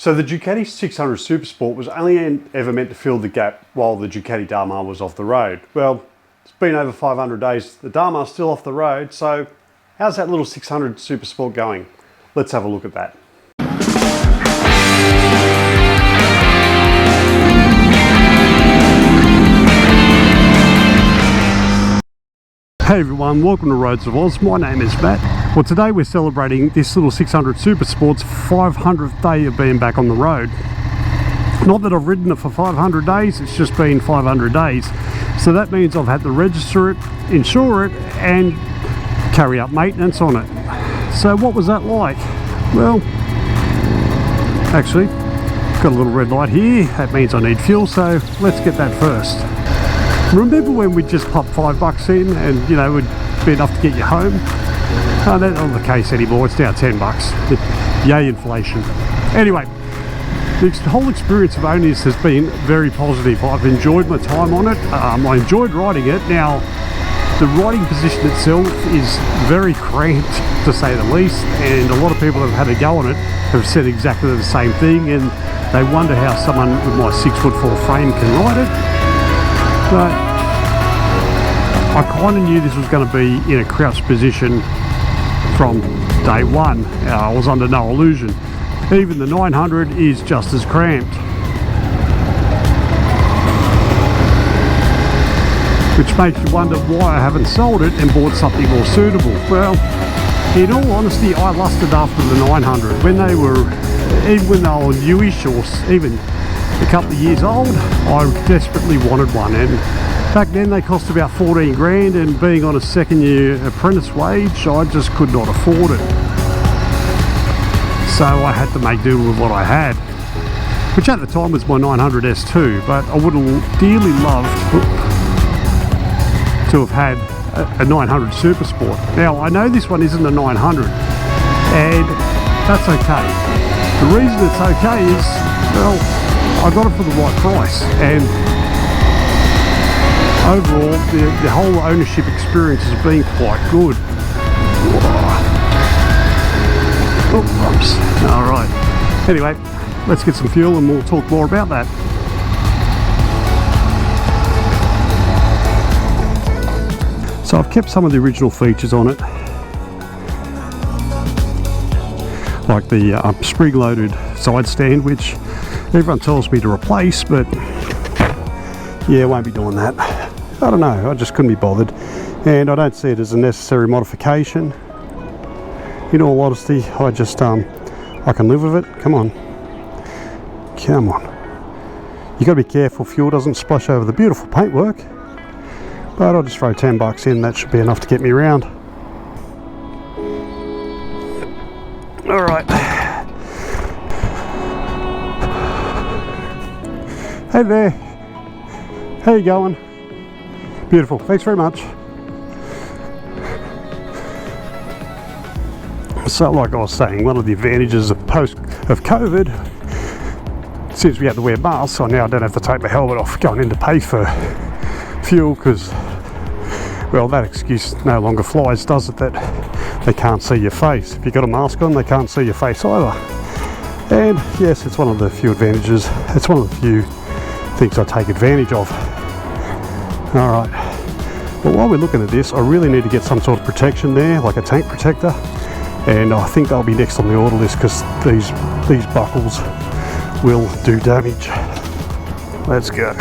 So the Ducati 600 Supersport was only ever meant to fill the gap while the Ducati Damar was off the road. Well, it's been over 500 days, the Damar's still off the road, so how's that little 600 Supersport going? Let's have a look at that. Hey everyone, welcome to Roads of Oz. My name is Matt. Well, today we're celebrating this little 600 Supersport's 500th day of being back on the road. Not that I've ridden it for 500 days, it's just been 500 days. So that means I've had to register it, insure it, and carry out maintenance on it. So what was that like? Well, actually, got a little red light here. That means I need fuel, so let's get that first. Remember when we just popped $5 in and, you know, it would be enough to get you home? Oh, that's not the case anymore. It's now $10. Yay, inflation. Anyway, the whole experience of owning this has been very positive. I've enjoyed my time on it. I enjoyed riding it. Now, the riding position itself is very cramped, to say the least, and a lot of people that have had a go on it have said exactly the same thing, and they wonder how someone with my 6'4" frame can ride it. But I kind of knew this was going to be in a crouched position from day one. I was under no illusion. Even the 900 is just as cramped. Which makes you wonder why I haven't sold it and bought something more suitable. Well, in all honesty, I lusted after the 900. When they were, even when they were newish or even a couple of years old, I desperately wanted one, and back then they cost about 14 grand, and being on a second year apprentice wage, I just could not afford it. So I had to make do with what I had, which at the time was my 900 S2, but I would have dearly loved to have had a 900 Supersport. Now I know this one isn't a 900, and that's okay. The reason it's okay is, well, I got it for the right price, and overall the whole ownership experience has been quite good. Oh, bumps. Alright, anyway, let's get some fuel and we'll talk more about that. So I've kept some of the original features on it, like the spring-loaded side stand, which everyone tells me to replace, but yeah, I won't be doing that. I don't know, I just couldn't be bothered, and I don't see it as a necessary modification. In all honesty, I just I can live with it. Come on, you got to be careful fuel doesn't splash over the beautiful paintwork, but I'll just throw $10 in. That should be enough to get me around. All right. Hey there, how you going? Beautiful, thanks very much. So like I was saying, one of the advantages of COVID, since we had to wear masks, I now don't have to take my helmet off going in to pay for fuel, because, well, that excuse no longer flies, does it, that they can't see your face. If you've got a mask on, they can't see your face either. And yes, it's one of the few advantages, it's one of the few things I take advantage of. Alright, well, while we're looking at this, I really need to get some sort of protection there, like a tank protector, and I think they'll be next on the order list, because these buckles will do damage. Let's go.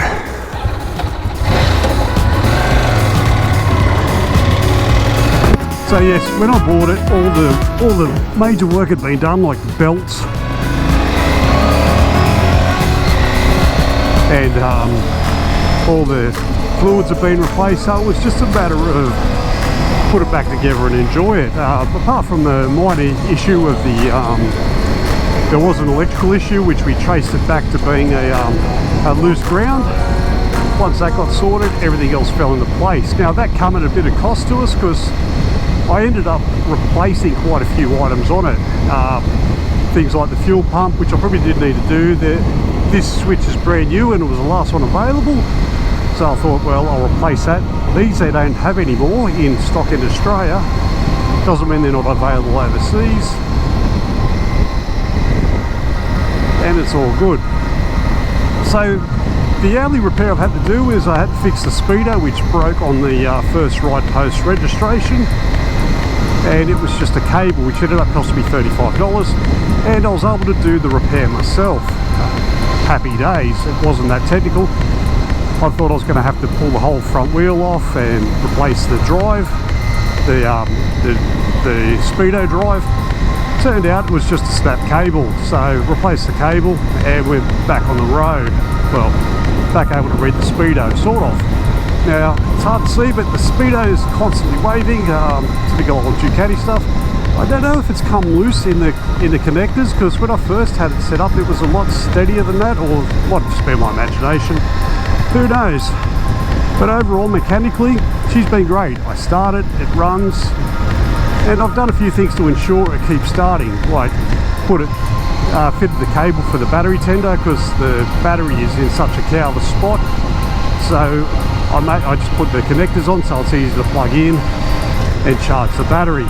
So yes, when I bought it, all the major work had been done, like the belts and all the fluids have been replaced, so it was just a matter of put it back together and enjoy it. Apart from the minor issue of there was an electrical issue which we traced it back to being a loose ground. Once that got sorted, everything else fell into place. Now that came at a bit of cost to us, because I ended up replacing quite a few items on it. Things like the fuel pump, which I probably did need to do. This switch is brand new and it was the last one available, so I thought, well, I'll replace that. These they don't have anymore in stock in Australia. Doesn't mean they're not available overseas. And it's all good. So the only repair I've had to do is I had to fix the speedo, which broke on the first ride post registration, and it was just a cable which ended up costing me $35, and I was able to do the repair myself. Happy days. It wasn't that technical. I thought I was going to have to pull the whole front wheel off and replace the drive, the speedo drive. Turned out it was just a snap cable, so replaced the cable and we're back on the road. Well, back able to read the speedo, sort of. Now, it's hard to see, but the speedo is constantly waving, typical old Ducati stuff. I don't know if it's come loose in the connectors, because when I first had it set up it was a lot steadier than that, or might have spare my imagination. Who knows? But overall, mechanically, she's been great. I start it, it runs, and I've done a few things to ensure it keeps starting, like fitted the cable for the battery tender, because the battery is in such a careless spot. So I just put the connectors on so it's easy to plug in and charge the battery.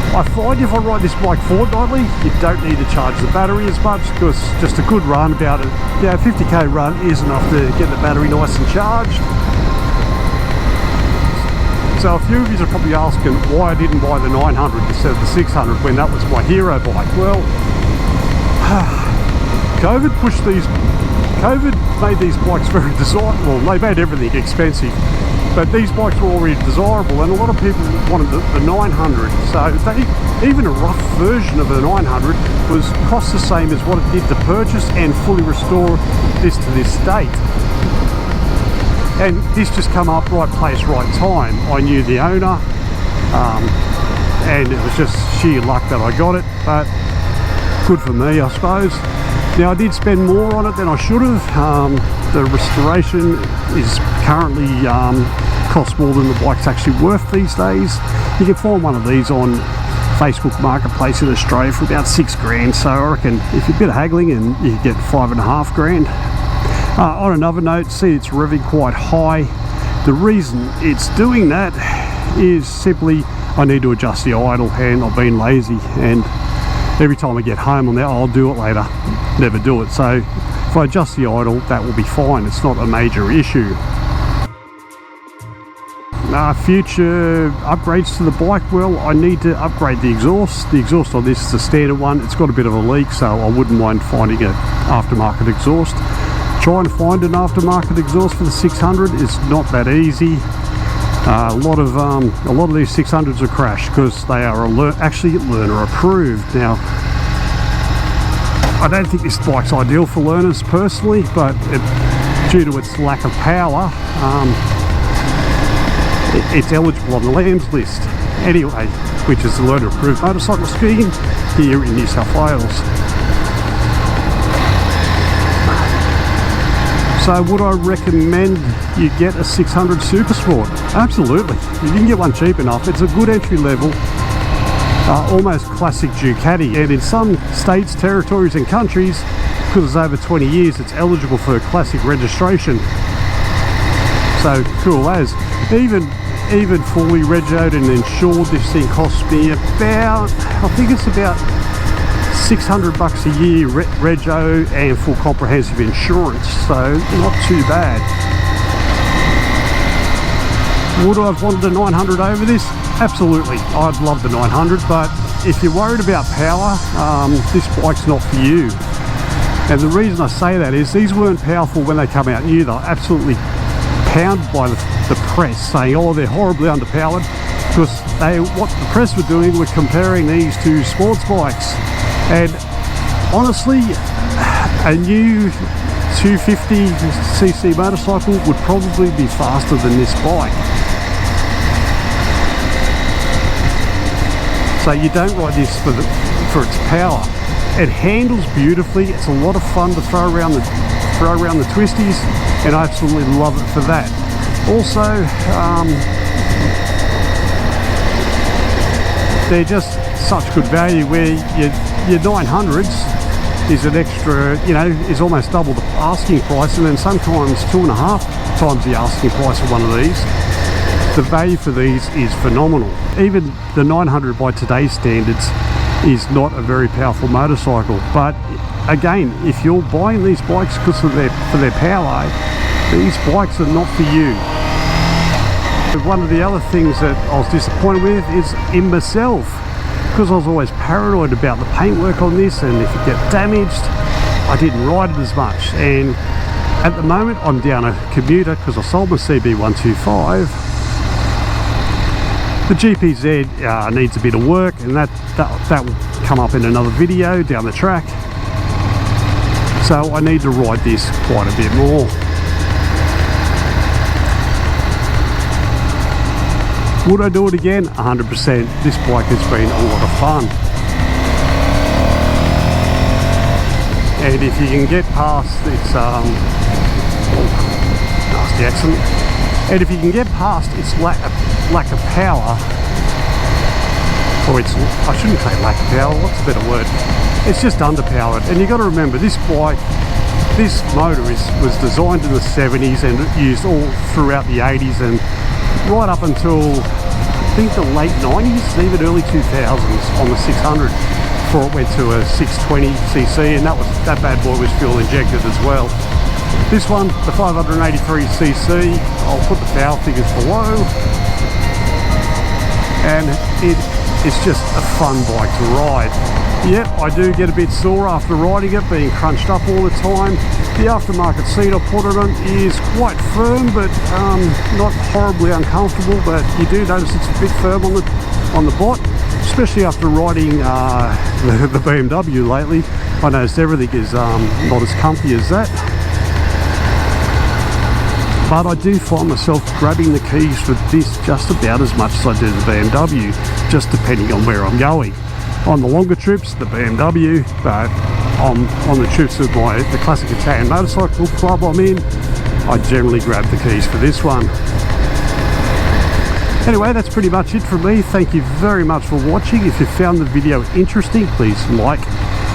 I find if I ride this bike fortnightly, you don't need to charge the battery as much, because just a good run, about a 50k run is enough to get the battery nice and charged. So a few of you are probably asking why I didn't buy the 900 instead of the 600 when that was my hero bike. Well, COVID made these bikes very desirable. They made everything expensive, but these bikes were already desirable, and a lot of people wanted the 900. So even a rough version of the 900 cost the same as what it did to purchase and fully restore this to this state. And this just come up right place, right time. I knew the owner, and it was just sheer luck that I got it, but good for me, I suppose. Now, I did spend more on it than I should have. The restoration is currently costs more than the bike's actually worth these days. You can find one of these on Facebook Marketplace in Australia for about $6 grand, so I reckon if you're a bit of haggling, and you can get $5.5 grand. On another note, see, it's revving quite high. The reason it's doing that is simply I need to adjust the idle, and I've been lazy, and every time I get home on that, I'll do it later, never do it. So if I adjust the idle, that will be fine. It's not a major issue. Future upgrades to the bike, well, I need to upgrade the exhaust. The exhaust on this is the standard one. It's got a bit of a leak, so I wouldn't mind finding an aftermarket exhaust. Trying to find an aftermarket exhaust for the 600 is not that easy. A lot of these 600s are crashed because they are actually learner approved. Now, I don't think this bike's ideal for learners personally, but due to its lack of power, it's eligible on the LAMS list anyway, which is the learner approved motorcycle scheme here in New South Wales. So would I recommend you get a 600 Supersport? Absolutely. You can get one cheap enough. It's a good entry level, almost classic Ducati. And in some states, territories and countries, because it's over 20 years, it's eligible for classic registration. So cool as. Even fully regoed and insured, this thing costs me about, I think it's about $600 a year rego and full comprehensive insurance, so not too bad. Would I have wanted the 900 over this? Absolutely, I'd love the 900, but if you're worried about power, this bike's not for you. And the reason I say that is these weren't powerful when they come out new. They're absolutely pounded by the press, saying, oh, they're horribly underpowered, because what the press were doing were comparing these to sports bikes. And honestly, a new 250cc motorcycle would probably be faster than this bike. So you don't ride this for its power. It handles beautifully. It's a lot of fun to throw around the twisties, and I absolutely love it for that. Also, they're just such good value, where your 900s is an extra, is almost double the asking price, and then sometimes 2.5 times the asking price of one of these. The value for these is phenomenal. Even the 900 by today's standards is not a very powerful motorcycle, but again, if you're buying these bikes because of for their power, these bikes are not for you. One of the other things that I was disappointed with is in myself, because I was always paranoid about the paintwork on this, and if it get damaged, I didn't ride it as much. And at the moment I'm down a commuter because I sold my CB125. The GPZ needs a bit of work, and that will come up in another video down the track. So I need to ride this quite a bit more. Would I do it again? 100%. This bike has been a lot of fun. And if you can get past its nasty accent, and if you can get past its lack of power, or its, I shouldn't say lack of power, what's a better word? It's just underpowered. And you got to remember, this bike, this motor was designed in the 70s and used all throughout the 80s and right up until I think the late 90s, even early 2000s on the 600, before it went to a 620cc, and that bad boy was fuel injected as well. This one, the 583cc, I'll put the power figures below, and it's just a fun bike to ride. Yep, I do get a bit sore after riding it, being crunched up all the time. The aftermarket seat I put it on is quite firm, but not horribly uncomfortable, but you do notice it's a bit firm on the bot, especially after riding the BMW lately. I noticed everything is not as comfy as that. But I do find myself grabbing the keys for this just about as much as I do the BMW, just depending on where I'm going. On the longer trips, the BMW, but on the trips with the classic Italian motorcycle club I'm in, I generally grab the keys for this one. Anyway, that's pretty much it from me. Thank you very much for watching. If you found the video interesting, please like,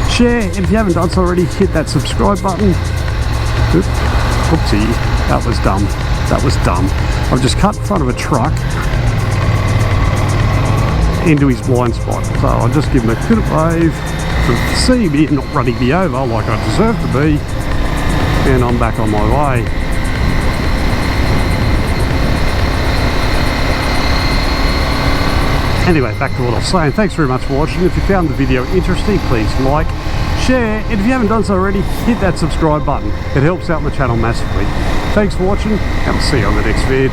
share, and if you haven't done so already, hit that subscribe button. Oopsie, that was dumb. That was dumb. I've just cut in front of a truck into his blind spot, so I'll just give him a bit of wave to see me not running me over like I deserve to be, and I'm back on my way. Anyway, back to what I was saying. Thanks very much for watching. If you found the video interesting, please like, share, and if you haven't done so already, hit that subscribe button. It helps out my channel massively. Thanks for watching, and I'll see you on the next vid.